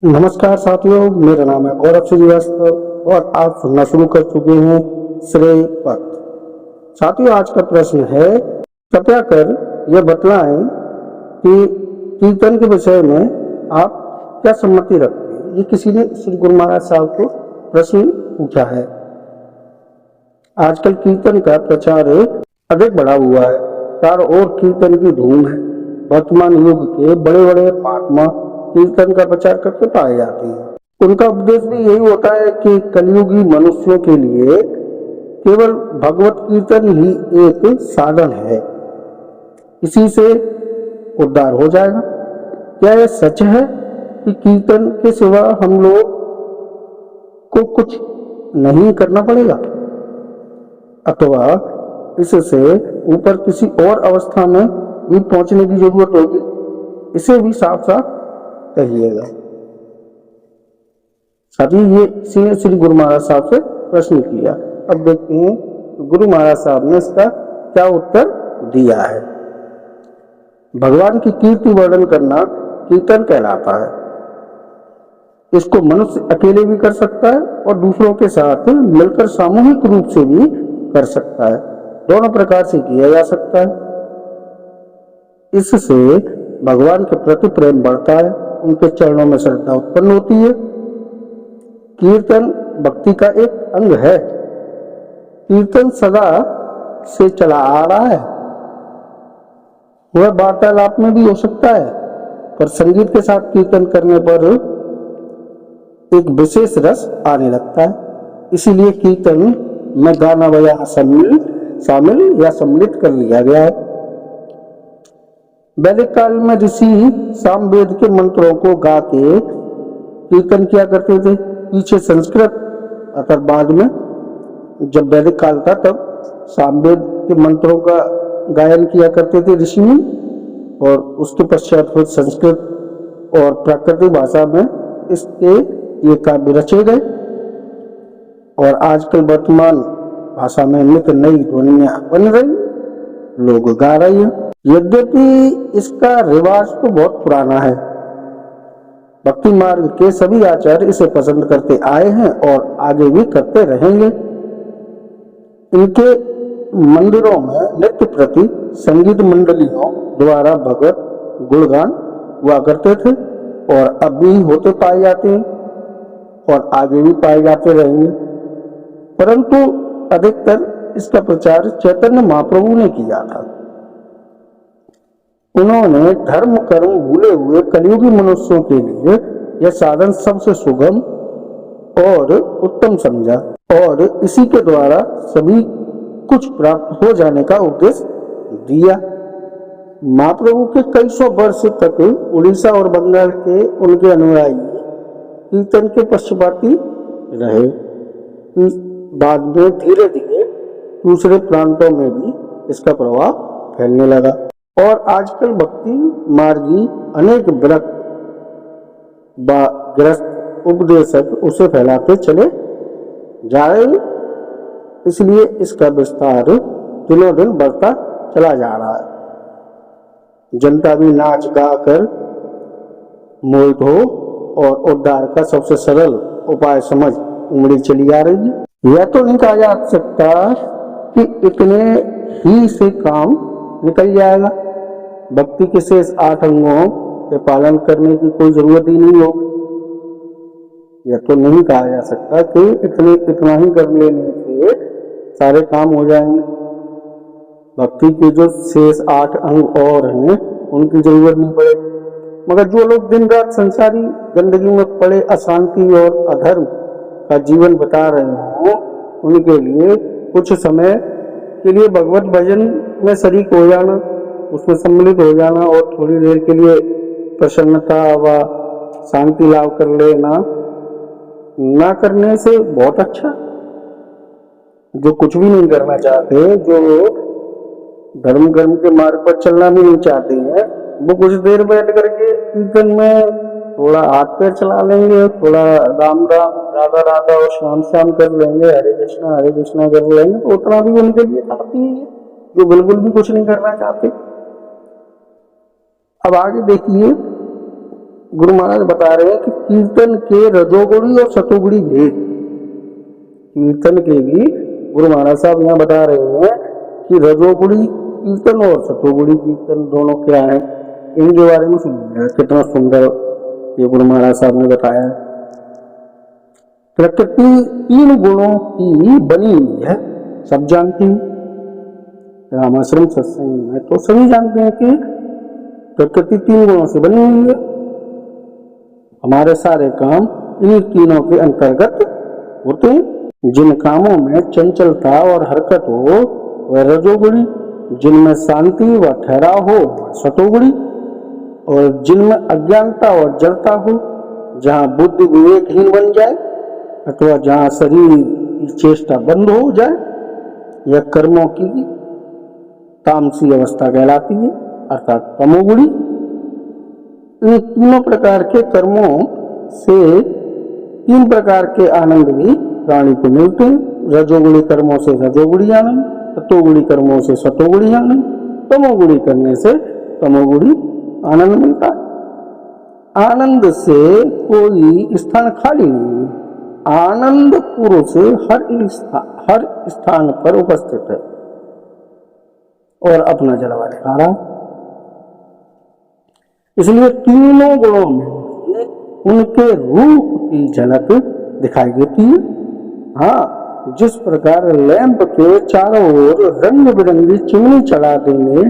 नमस्कार साथियों, मेरा नाम है गौरव श्रीवास्तव और आप सुनना शुरू कर चुके हैं श्रेय पथ। साथियों, आज का प्रश्न है, कृपया कर यह बतलाएं कि कीर्तन के विषय में आप क्या सम्मति रखते हैं। ये किसी ने श्री गुरु महाराज साहब को प्रश्न पूछा है। आजकल कीर्तन का प्रचार अधिक बढ़ा हुआ है, चारों ओर कीर्तन की धूम है। वर्तमान युग के बड़े बड़े महात्मा कीर्तन का प्रचार करते पाए जाते हैं। उनका उद्देश्य भी यही होता है कि कलयुगी मनुष्यों के लिए केवल भगवत कीर्तन ही एक साधन है, इसी से उद्धार हो जाएगा। क्या यह सच है कि कीर्तन के सिवा हम लोग को कुछ नहीं करना पड़ेगा अथवा इससे ऊपर किसी और अवस्था में भी पहुंचने की जरूरत होगी? इसे भी साफ साफ कहिएगा। साथी, ये किसी ने श्री गुरु महाराज साहब से प्रश्न किया। अब देखते हैं गुरु महाराज साहब ने इसका क्या उत्तर दिया है। भगवान की कीर्ति वर्णन करना कीर्तन कहलाता है। इसको मनुष्य अकेले भी कर सकता है और दूसरों के साथ मिलकर सामूहिक रूप से भी कर सकता है। दोनों प्रकार से किया जा सकता है। इससे भगवान के प्रति प्रेम बढ़ता है, उनके चरणों में श्रद्धा उत्पन्न होती है। कीर्तन भक्ति का एक अंग है। कीर्तन सदा से चला आ रहा है। वह वार्तालाप में भी हो सकता है, पर संगीत के साथ कीर्तन करने पर एक विशेष रस आने लगता है। इसीलिए कीर्तन में गाना बजाना शामिल या सम्मिलित कर लिया गया है। वैदिक काल में ऋषि सामवेद के मंत्रों को गा के कीर्तन किया करते थे। पीछे संस्कृत, अर्थात बाद में जब वैदिक काल था तब सामवेद के मंत्रों का गायन किया करते थे ऋषि मुनि, और उसके पश्चात फिर संस्कृत और प्राकृतिक भाषा में इसके ये काव्य रचे गए और आजकल वर्तमान भाषा में नित्य नई ध्वनियां बन रही, लोग गा रहे हैं। यद्यपि इसका रिवाज तो बहुत पुराना है। भक्ति मार्ग के सभी आचार्य इसे पसंद करते आए हैं और आगे भी करते रहेंगे। इनके मंदिरों में नित्य प्रति संगीत मंडलियों द्वारा भगवत गुणगान हुआ करते थे और अब भी होते पाए जाते हैं और आगे भी पाए जाते रहेंगे। परंतु अधिकतर इसका प्रचार चैतन्य महाप्रभु ने किया था। उन्होंने धर्म कर्म भूले हुए कलयुगी मनुष्यों के लिए यह साधन सबसे सुगम और उत्तम समझा और इसी के द्वारा सभी कुछ प्राप्त हो जाने का उपदेश दिया। महाप्रभु के कई सौ वर्ष तक उड़ीसा और बंगाल के उनके अनुयायी कीर्तन के पक्षपाती रहे। बाद में धीरे धीरे दूसरे प्रांतों में भी इसका प्रभाव फैलने लगा और आजकल भक्ति मार्गी अनेक ग्रस्त उपदेशक उसे फैलाते चले जा रहे। इसलिए इसका विस्तार दिनों दिन बढ़ता चला जा रहा है। जनता भी नाच गा कर मोहित हो और उद्धार का सबसे सरल उपाय समझ उमड़ी चली आ रही है। यह तो नहीं कहा जा सकता कि इतने ही से काम निकल जाएगा। भक्ति के शेष 8 अंगों के पालन करने की कोई जरूरत ही नहीं होगी। यह तो नहीं कहा जा सकता कि इतना ही कर लेने से सारे काम हो जाएंगे। भक्ति के जो शेष 8 अंग और हैं उनकी जरूरत नहीं पड़ेगी। मगर जो लोग दिन रात संसारी गंदगी में पड़े अशांति और अधर्म का जीवन बिता रहे हों, उनके लिए कुछ समय के लिए भगवत भजन में शरीक हो जाना, उसमें सम्मिलित हो जाना और थोड़ी देर के लिए प्रसन्नता व शांति लाभ कर लेना, ना करने से बहुत अच्छा। जो कुछ भी नहीं करना चाहते, जो धर्म कर्म के मार्ग पर चलना भी नहीं चाहते हैं, वो कुछ देर बैठ करके कीर्तन में थोड़ा हाथ पैर चला लेंगे, थोड़ा राम राम राधा राधा और श्याम श्याम कर लेंगे, हरे कृष्णा कर लेंगे, तो उतना भी उनके लिए काफी है जो बिल्कुल भी कुछ नहीं करना चाहते। अब आगे देखिए, गुरु महाराज बता रहे हैं कि कीर्तन के रजोगुणी और सतोगुणी भेद, कीर्तन के भी गुरु महाराज साहब यहाँ बता रहे हैं कि रजोगुणी कीर्तन और सतोगुणी कीर्तन दोनों क्या है, इनके बारे में सुनिए कितना सुंदर ये गुरु महाराज साहब ने बताया। प्रकृति 3 गुणों की बनी हुई है, सब जानते हैं, रामाश्रम सत्संग में तो सभी जानते हैं कि प्रकृति 3 गुणों से बनी हुई है। हमारे सारे काम इन तीनों के अंतर्गत होते हैं। जिन कामों में चंचलता और हरकत हो वह रजोगुणी, जिनमें शांति व ठहराव हो सतोगुणी, और जिनमें अज्ञानता और जड़ता हो, जहाँ बुद्धि विवेकहीन बन जाए अथवा जहाँ शरीर की चेष्टा बंद हो जाए, यह कर्मों की तामसी अवस्था कहलाती है, अर्थात तमोगुणी। इन तीनों प्रकार के कर्मों से 3 प्रकार के आनंद भी प्राणी को मिलते हैं। रजोगुणी कर्मों से रजोगुणी आनंद, सतोगुणी कर्मों से सतोगुणी आनंद, तमोगुणी करने से तमोगुणी आनंद मिलता है। आनंद से कोई स्थान खाली नहीं है, आनंद पुरुष हर स्थान पर उपस्थित है और अपना जलवा दिखा रहा है। इसलिए तीनों गुणों में उनके रूप की झलक दिखाई देती है। हाँ, जिस प्रकार लैंप के चारों ओर रंग बिरंगी चिमनी चढ़ा देने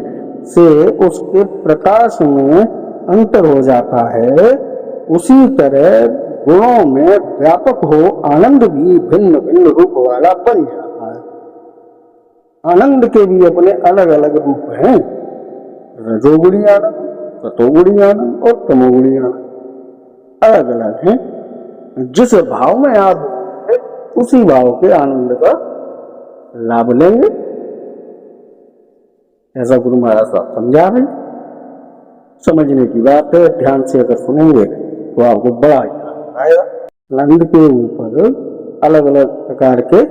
से उसके प्रकाश में अंतर हो जाता है, उसी तरह गुणों में व्यापक हो आनंद भी भिन्न भिन्न रूप वाला बन जाता है। आनंद के भी अपने अलग अलग रूप हैं, रजोगुणी आनंद, सतोगुणी आनंद और तमोगुणी आनंद अलग अलग हैं। जिस भाव में आप उसी भाव के आनंद का लाभ लेंगे, ऐसा गुरु महाराज साहब समझा रहे। समझने की बात है, ध्यान से अगर सुनेंगे तो आपको बड़ा आएगा। आनंद के ऊपर अलग अलग प्रकार के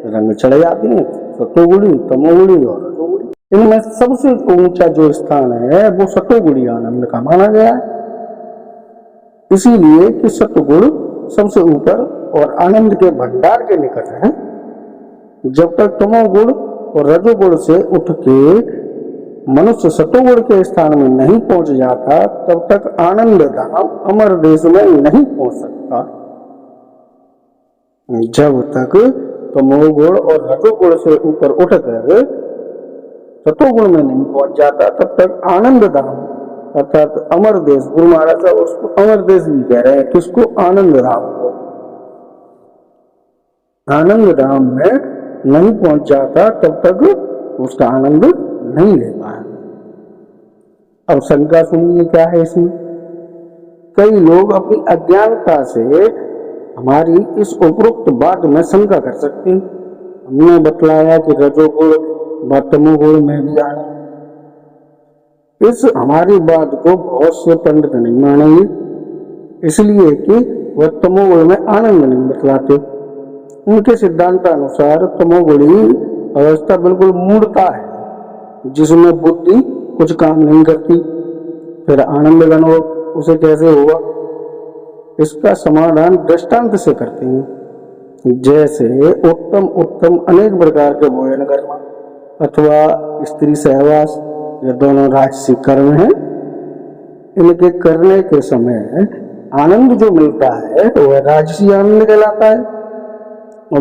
रंग चढ़ जाते हैं, सतोगुणी, तमोगुणी और रजोगुणी। इनमें सबसे ऊंचा जो स्थान है वो सतोगुणी आनंद का माना गया है, इसीलिए कि सतगुण सबसे ऊपर और आनंद के भंडार के निकट है। जब तक तमोगुण और रजोगुण से उठ के मनुष्य सतोगुण के स्थान में नहीं पहुंच जाता, तब तक आनंद धाम अमर देश में नहीं पहुंच सकता। जब तक तमोगुण और रजोगुण से ऊपर उठकर सतोगुण में नहीं पहुंच जाता, तब तक आनंद धाम अर्थात अमर देश, गुरु महाराज साहब उसको अमर देश भी कह रहे हैं, किसको? आनंद धाम को। आनंद धाम में नहीं पहुंच जाता तब तक उसका आनंद नहीं ले पाया। अब शंका सुनिए क्या है इसमें। कई लोग अपनी अज्ञानता से हमारी इस उपरोक्त बात में शंका कर सकते हैं। हमने बतलाया कि रजोगुण व तमोगुण में भी आनंद, इस हमारी बात को बहुत से पंडित नहीं मानेंगे, इसलिए कि वह तमोगुण में आनंद नहीं बतलाते। उनके सिद्धांतानुसार तमोगुणी अवस्था बिल्कुल मूढ़ता है, जिसमें बुद्धि कुछ काम नहीं करती, फिर आनंद गण हो उसे कैसे होगा? इसका समाधान दृष्टांत से करते हैं। जैसे उत्तम उत्तम अनेक प्रकार के भोजन करना अथवा स्त्री सहवास, ये दोनों राजसी कर्म हैं। इनके करने के समय आनंद जो मिलता है वह राजसी आनंद कहलाता है, और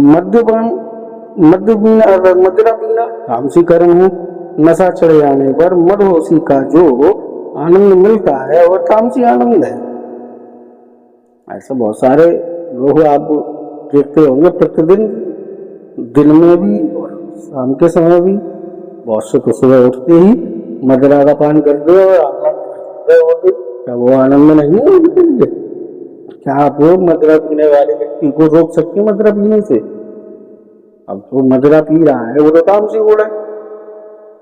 मदिरा पीना तामसी कर्म है। नशा चढ़ जाने पर मदहोशी का जो आनंद मिलता है वह तामसी आनंद है। ऐसे बहुत सारे लोग आप देखते होंगे प्रतिदिन, दिन में भी और शाम के समय भी, बहुत से तो सुबह उठते ही मदिरा का पान करते और आनंद होते। क्या वो आनंद नहीं है उनके लिए? क्या आप मदिरा पीने वाले व्यक्ति को रोक सकते हैं मदिरा पीने से? अब जो मदिरा पी रहा है वो तो तामसी गुण है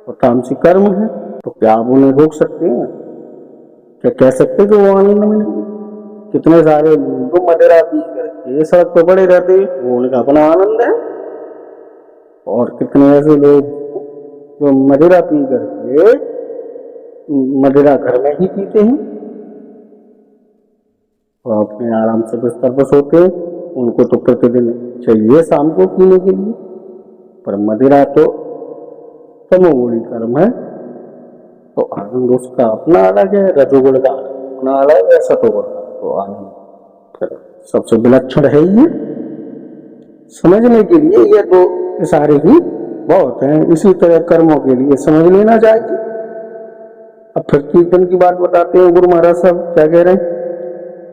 और तामसी कर्म है, तो क्या आप उन्हें रोक सकते हैं? क्या कह सकते कि वो आनंद में नहीं? कितने सारे लोग मदिरा पी करके सड़क पर पड़े रहते हैं, वो उनका अपना आनंद है। और कितने ऐसे लोग जो मदिरा पी करके मदिरा घर में ही पीते हैं, वो अपने आराम से बिस्तर पर सोते हैं, उनको तो प्रतिदिन चाहिए शाम को पीने के लिए। पर मदिरा तो तमोगुणी कर्म है, तो आनंद उसका अपना अलग है, रजोगुण का अपना अलग है, सतोगुण का तो आनंद फिर सबसे विलक्षण है। ये समझने के लिए ये दो इशारे ही बहुत हैं। इसी तरह कर्मों के लिए समझ लेना चाहिए। अब फिर कीर्तन की बात बताते हैं गुरु महाराज साहब क्या कह रहे हैं।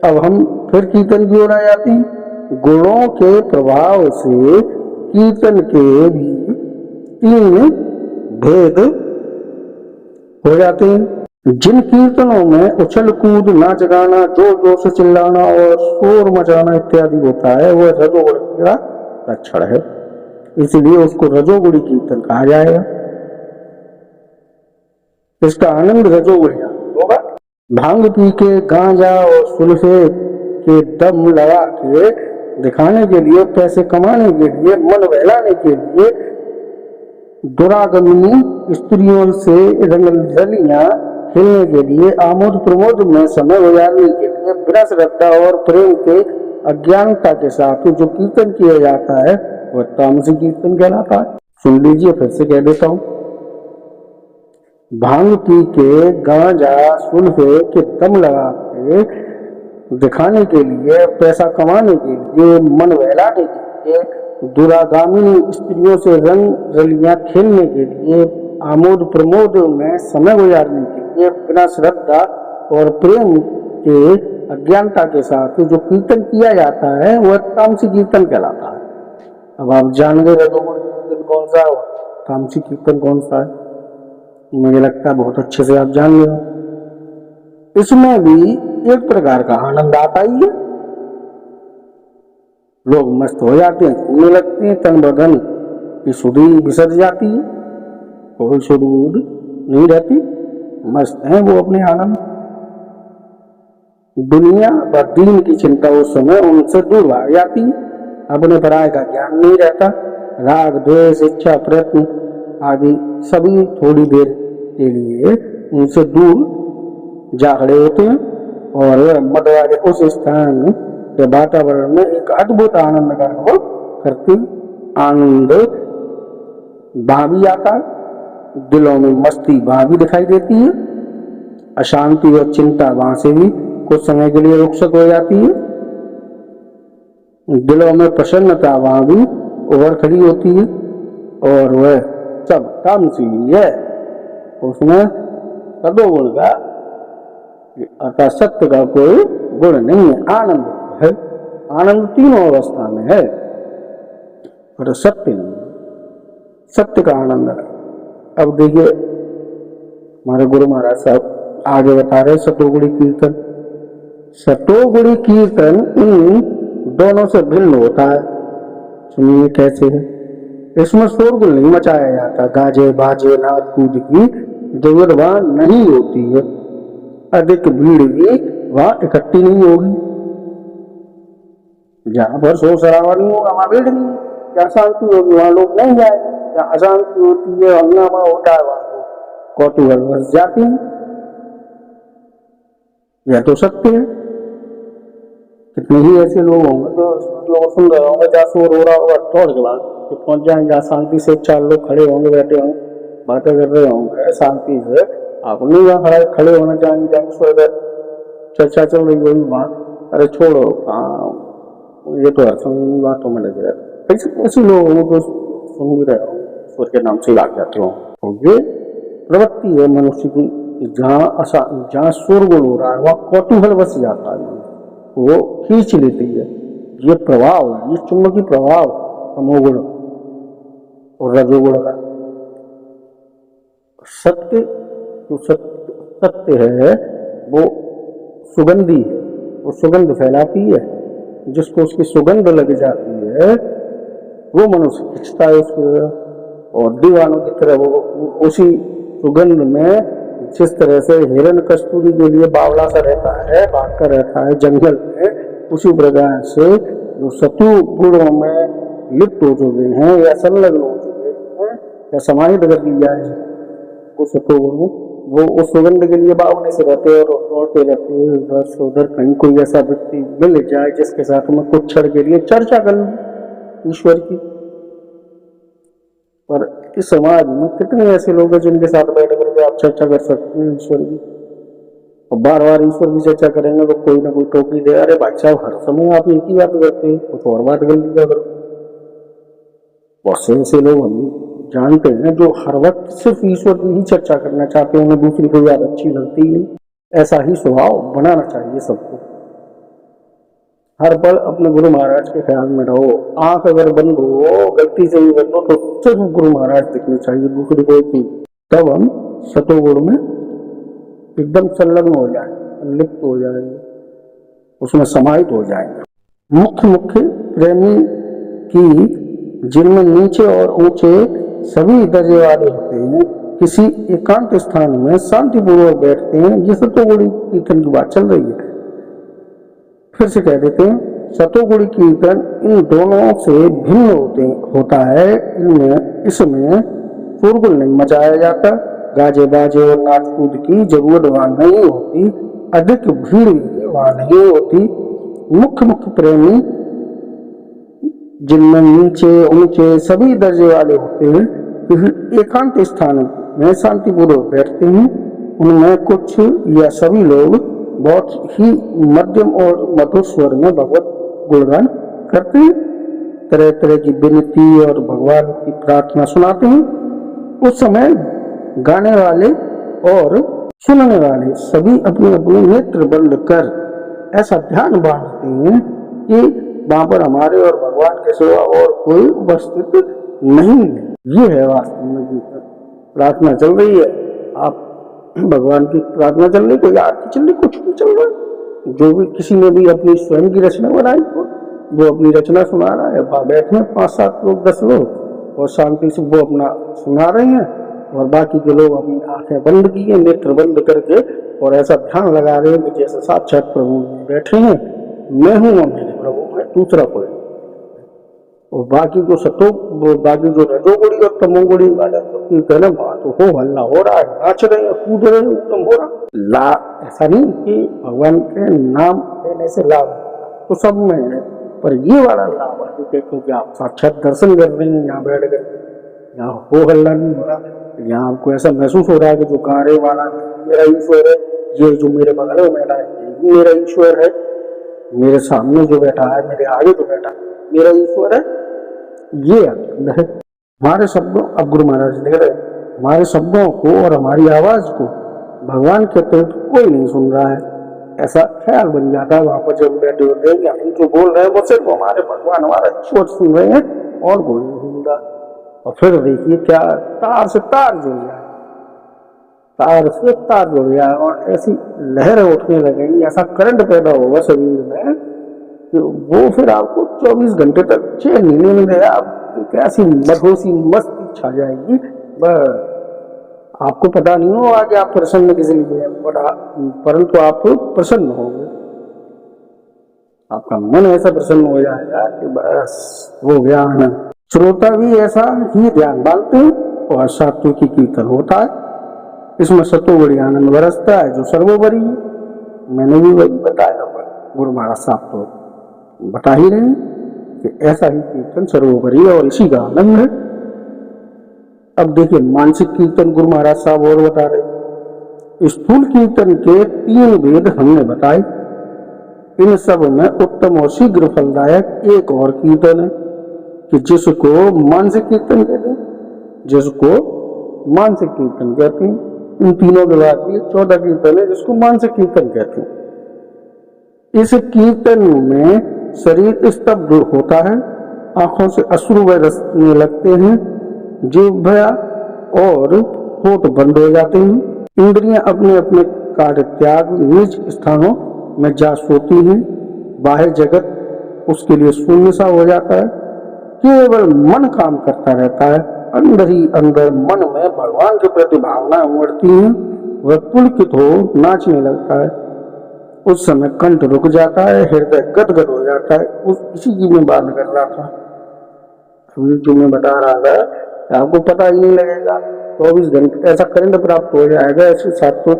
अब हम फिर कीर्तन की ओर आ जाते हैं। गुणों के प्रभाव से कीर्तन के भी 3 भेद हो जाते हैं। जिन कीर्तनों में उछल कूद, नाच गाना, जोर जोर से चिल्लाना और शोर मचाना इत्यादि होता है, वह रजोगुण का लक्षण है, इसलिए उसको रजोगुणी कीर्तन कहा जाएगा। इसका आनंद रजोगुणी होगा। भांग पी के, गांजा और सुल्फे के दम लगा के दिखाने के लिए, पैसे कमाने के लिए, मन बहलाने के लिए, दुरागमनी स्त्रियों से रंगरलियां खेलने के लिए, आमोद प्रमोद में समय गुजारने के लिए, बिना श्रद्धा और प्रेम के अज्ञानता के साथ जो कीर्तन किया जाता है वह तामसिक कीर्तन कहलाता है। सुन लीजिए, फिर से कह देता हूँ। भांग पी के, गांजा सुल्फे के दम लगा के दिखाने के लिए, पैसा कमाने के लिए, मन बहलाने के लिए, दुरागामी स्त्रियों से रंग रलियां खेलने के लिए, आमोद प्रमोद में समय गुजारने के लिए, बिना श्रद्धा और प्रेम के अज्ञानता के साथ जो कीर्तन किया जाता है वह तामसिक कीर्तन कहलाता है। अब आप जान गए रजोगुण कीर्तन कौन सा है, तामसिक कीर्तन कौन सा है। मुझे लगता है बहुत अच्छे से आप जान गए। इसमें भी एक प्रकार का आनंद आता ही है। लोग मस्त हो जाते हैं, घूमने लगते हैं, तन बदन की सुधी बिसर जाती है, कोई सुध नहीं रहती, मस्त हैं वो अपने आनंद। दुनिया व दीन की चिंता उस समय उनसे दूर भाग जाती है। अपने पराये का ज्ञान नहीं रहता। राग, द्वेष, इच्छा, प्रयत्न आदि सभी थोड़ी देर के लिए उनसे दूर जा खड़े होते हैं और मत वाले उस स्थान के वातावरण में एक अद्भुत आनंद का अनुभव करते। आनंद वहां भी आता है, दिलों में मस्ती वहां भी दिखाई देती है, अशांति और चिंता वहां से भी कुछ समय के लिए रुखसत हो जाती है, दिलों में प्रसन्नता वहां भी उभर खड़ी होती है, और वह सब तामसिक है। उसमें सदोगुण का अर्थात सत्य का कोई गुण नहीं है, आनंद है। आनंद तीनों अवस्था में है, और सत्य नहीं है, सत्य का आनंद है। अब देखिए हमारे गुरु महाराज साहब आगे बता रहे सतोगुणी कीर्तन। सतोगुणी कीर्तन इन दोनों से भिन्न होता है। सुनिए कैसे है। इसमें शोरगुल नहीं मचाया जाता, गाजे बाजे नाद कूद की जरूरत वहां नहीं होती है, अधिक भीड़ भी वहां इकट्ठी नहीं होगी। जहां पर शोर शराबा नहीं होगा वहां भीड़ नहीं, जहाँ शांति होगी वहां लोग नहीं जाएंगे। जहाँ अशांति होती है, हंगामा होता है, वहां कौतूहल बस जाती है। यह तो सत्य है। कितने ही ऐसे लोग होंगे जो सुन रहे होंगे, जहाँ शोर हो रहा होगा दौड़ के बाद तो पहुंच जाएंगे, जहाँ शांति से 4 लोग खड़े होंगे, बैठे होंगे, बातें कर रहे होंगे शांति से, आप नहीं वहां खड़े होना चाहेंगे, जहाँ चर्चा चल रही होगी वहां, अरे छोड़ो ये तो है बातों में लगे रहते। ऐसे लोग होंगे सुन भी रहे हो, ईश्वर के नाम से लाग जाते हो। तो ये प्रवृत्ति है मनुष्य की, जहाँ शोरगुल हो रहा है वहाँ कौतूहल बस जाता है, वो खींच लेती है। ये प्रभाव है, ये चुंबकीय प्रभाव तमोगुण और रजोगुण का। सत्य जो सत्य है वो सुगंधी है, वो सुगंध फैलाती है। जिसको उसकी सुगंध लग जाती है वो मनुष्य खिंचता है उसकी, और दीवानों की तरह वो उसी सुगंध में जिस तरह से हिरण कस्तूरी के लिए बावला सा रहता है, भागकर रहता है जंगल में, उसी प्रकार से जो सतु गुणों में लिप्त हो चुके हैं या संलग्न हो चुके हैं या समाहित कर लिया है वो सतुगुण वो उस सुगंध के लिए बावने से रहते हैं और दौड़ते रहते हैं उधर से उधर। कहीं कोई ऐसा व्यक्ति मिल जाए जिसके साथ में कुछ क्षण के लिए चर्चा कर लूं ईश्वर की। पर इस समाज में कितने ऐसे लोग हैं जिनके साथ बैठ करके आप चर्चा कर सकते हैं ईश्वर की, और बार बार ईश्वर की चर्चा करेंगे तो कोई ना कोई टोपी दे, अरे भाई साहब हर समय आप एक ही बात करते हैं, कुछ और बात कर लीजिए। अगर बहुत से ऐसे लोग हम जानते हैं जो हर वक्त सिर्फ ईश्वर की ही चर्चा करना चाहते हैं, उन्हें दूसरी कोई बात अच्छी लगती है। ऐसा ही स्वभाव बनाना चाहिए सबको। हर पल अपने गुरु महाराज के ख्याल में रहो। आंख अगर बंद हो, गलती से भी बंद हो, तो सिर्फ गुरु महाराज दिखने चाहिए, दूसरी कोई चीज। तब हम सतोगुण में एकदम संलग्न हो जाएंगे, लिप्त हो जाएंगे, उसमें समाहित हो जाएंगे। मुख्य मुख्य प्रेमी की जिनमें नीचे और ऊंचे सभी दर्जे वाले होते हैं, किसी एकांत स्थान में शांतिपूर्वक बैठते हैं। ये सतोगुणी कीर्तन की बात चल रही है। फिर से कह देते हैं, सतोगुणी कीर्तन इन दोनों से भिन्न होता है। इसमें शोरगुल नहीं मचाया जाता, गाजे बाजे और नाच कूद की जरूरत वहां नहीं होती, अधिक भीड़ वहां नहीं होती। मुख्य मुख्य प्रेमी जिनमें नीचे ऊंचे सभी दर्जे वाले होते हैं, किसी एकांत स्थान में शांतिपूर्वक बैठते हैं। उनमें कुछ या सभी लोग बहुत ही मध्यम और मधुर स्वर में भगवत गुणगान करते हैं, तरह तरह की विनती और भगवान की प्रार्थना सुनाते हैं। उस समय गाने वाले और सुनने वाले सभी अपने अपने नेत्र बंद कर ऐसा ध्यान बांधते हैं कि वहां पर हमारे और भगवान के सिवा और कोई उपस्थित नहीं है। ये है वास्तव में कीर्तन। प्रार्थना चल रही है, आप भगवान की प्रार्थना चल रही, कोई आरती चल रही, कुछ भी चल रहा है। जो भी किसी ने भी अपनी स्वयं की रचना बनाई हो, वो अपनी रचना सुना रहा है। बैठे 5-7 लोग 10 लोग और शांति से वो अपना सुना रहे हैं, और बाकी के लोग अपनी आंखें बंद किए, नेत्र बंद करके, और ऐसा ध्यान लगा रहे हैं कि जैसे साक्षात प्रभु बैठे हैं, मैं हूँ और मेरे प्रभु है, दूसरा कोई। और बाकी जो रजोगुणी और तमोगुणी वाले कहना बात हो, हल्ला हो रहा है, नाच रहे हैं, कूद रहे हैं, उत्तम हो रहा। ऐसा नहीं कि भगवान के नाम लेने से लाभ तो सब में है, पर ये वाला लाभ है क्योंकि आप साक्षात दर्शन कर रहे हैं यहाँ बैठ कर, यहाँ हो हल्ला नहीं हो रहा। यहाँ आपको ऐसा महसूस हो रहा है कि जो गा रहे वाला मेरा ईश्वर है, ये जो मेरे बगल में बैठा है ये मेरा ईश्वर है, मेरे सामने जो बैठा है, मेरे आगे जो बैठा है मेरा ईश्वर है। ये आनंद है। हमारे शब्दों, अब गुरु महाराज लिख रहे, हमारे शब्दों को और हमारी आवाज को भगवान के अतिरिक्त कोई नहीं सुन रहा है, ऐसा ख्याल बन जाता है वहां पर जब बैठे होते हैं कि हम जो बोल रहे हैं वो सिर्फ हमारे भगवान, हमारा ईश्वर सुन रहे हैं और कोई नहीं सुन रहा। और फिर देखिए क्या तार से तार जुड़ जाए, तार से तार जुड़ जाए और ऐसी लहरें उठने लगेंगी, ऐसा करंट पैदा होगा शरीर में कि वो फिर आपको 24 घंटे तक चैन नहीं मिलेगा। आप कैसी मधोसी मस्ती छा जाएगी, बस आपको पता नहीं होगा कि आप प्रसन्न किस लिए, परंतु आप प्रसन्न होंगे। आपका मन ऐसा प्रसन्न हो जाएगा कि बस वो गया आनंद। श्रोता भी ऐसा ही ध्यान डालते हैं और सात्विकी कीर्तन होता है। इसमें सतोगुणी आनंद बरसता है जो सर्वोपरि है। मैंने भी वही बताया, गुरु महाराज साहब तो बता ही रहे हैं कि ऐसा ही कीर्तन सर्वोपरि है और इसी का आनंद है। अब देखिए मानसिक कीर्तन गुरु महाराज साहब और बता रहे। स्थूल कीर्तन के 3 भेद हमने बताए। इन सब में उत्तम और शीघ्र फलदायक एक और कीर्तन है कि जिसको मानसिक कीर्तन कहते हैं, जिसको मानसिक कीर्तन कहते हैं। इन तीनों के बाद भी 14 कीर्तन है जिसको मानसिक कीर्तन कहते हैं। इस कीर्तन में शरीर स्तब्ध होता है, आंखों से अश्रु बरसने लगते हैं, जिह्वा और होठ बंद हो जाते हैं, इंद्रियां अपने अपने कार्य त्याग निज स्थानों में जा सोती हैं, बाह्य जगत उसके लिए शून्य सा हो जाता है, केवल मन काम करता रहता है। अंदर ही अंदर मन में भगवान के प्रति भावना उमड़ती है, वह पुलकित हो नाचने लगता है। उस समय कंठ रुक जाता है, हृदय गदगद हो जाता है। इसी की मैं बात कर रहा था, जो मैं बता रहा था, आपको पता ही नहीं लगेगा 24 घंटे ऐसा करंट प्राप्त हो जाएगा ऐसे सातों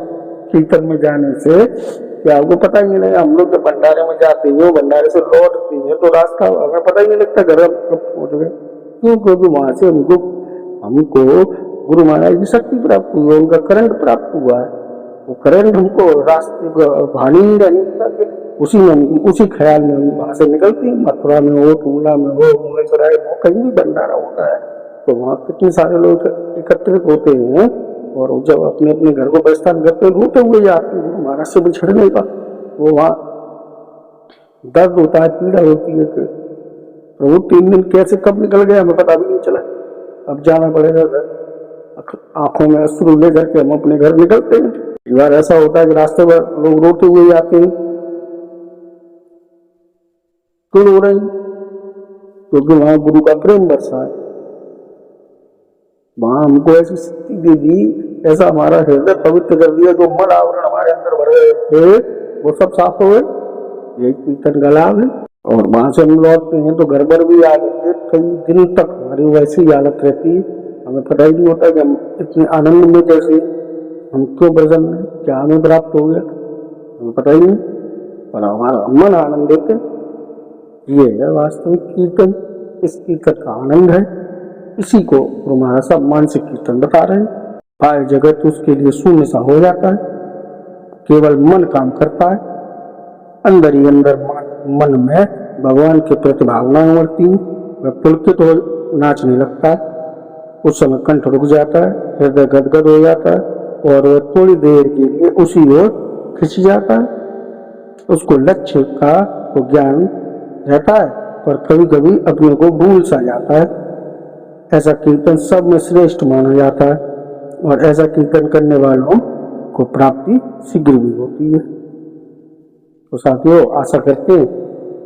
कीर्तन में जाने से कि आपको पता ही नहीं। हम लोग जब भंडारे में जाते हैं, भंडारे से लौटते हैं तो रास्ता हमें पता ही नहीं लगता घर हम कब पहुंच गए। क्यों? क्योंकि वहां से हमको गुरु महाराज की शक्ति प्राप्त हुई है, उनका करंट प्राप्त हुआ है। वो करंट हमको रास्ते भानी नहीं रहने उसी में उसी ख्याल में हम वहां से निकलते हैं। मथुरा में हो, टूला में हो, मुगलसराय में हो, कहीं भी भंडारा होता है तो वहाँ कितने सारे लोग एकत्रित होते हैं और जब अपने अपने घर को प्रस्थान करते रोते हुए जाते हैं महाराज से बिछड़ने का। वो वहाँ दर्द होता है, पीड़ा होती है कि प्रभु 3 दिन कैसे कब निकल गया हमें पता भी नहीं चला। अब जाना पड़ेगा घर, आंखों में अश्रु ले करके हम अपने घर निकलते हैं। कई बार ऐसा होता है कि रास्ते पर लोग रोते हुए जाते हैं। क्यों रो रहे हैं? क्योंकि वहां गुरु का प्रेम बरसा है, वहां हमको ऐसी शक्ति दे दी, ऐसा हमारा हृदय पवित्र कर दिया, जो मन आवरण हमारे अंदर भरे थे वो सब साफ हो गए। यही कीर्तन का लाभ है। और वहां से हम लौटते हैं तो घर पर भी आ गए, कई दिन तक हमारी वैसी हालत रहती है, हमें पता ही नहीं होता कि हम इतने आनंद में कैसे हम क्यों प्रसन्न है, क्या हमें प्राप्त हो गया हमें पता ही नहीं, पर हमारा मन आनंद देते। ये है वास्तविक कीर्तन। इस कीर्तन का आनंद है, इसी को गुरु महाराज साहब मानसिक कीर्तन बता रहे हैं। बाह्य जगत उसके लिए शून्य सा हो जाता है, केवल मन काम करता है। अंदर ही अंदर मन में भगवान के प्रति भावनाएं उमड़ती हैं, वह पुलकित हो नाचने लगता है। उस समय कंठ रुक जाता है, हृदय गदगद हो जाता है और वह थोड़ी देर के लिए उसी ओर खिंच जाता है। उसको लक्ष्य का वो ज्ञान रहता है, पर कभी कभी अपने को भूल सा जाता है। ऐसा कीर्तन सब में श्रेष्ठ माना जाता है और ऐसा कीर्तन करने वालों को प्राप्ति शीघ्र भी होती है। तो साथियों, आशा करते हैं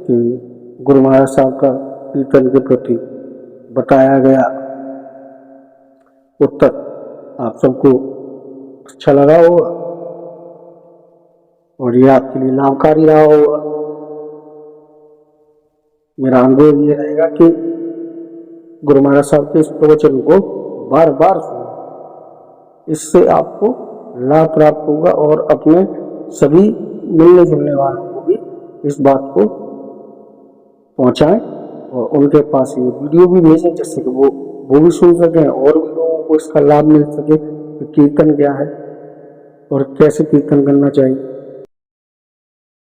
कि गुरु महाराज साहब का कीर्तन के प्रति बताया गया उत्तर आप सबको अच्छा लगा होगा और ये आपके लिए लाभकारी रहा होगा। मेरा अनुरोध ये रहेगा कि गुरु महाराज साहब के इस प्रवचन को बार बार सुनें, इससे आपको लाभ प्राप्त होगा और अपने सभी मिलने जुलने वालों को भी इस बात को पहुंचाएं और उनके पास ये वीडियो भी भेजें, जिससे कि वो भी सुन सकें और भी लोगों को इसका लाभ मिल सके कि कीर्तन क्या है और कैसे कीर्तन करना चाहिए।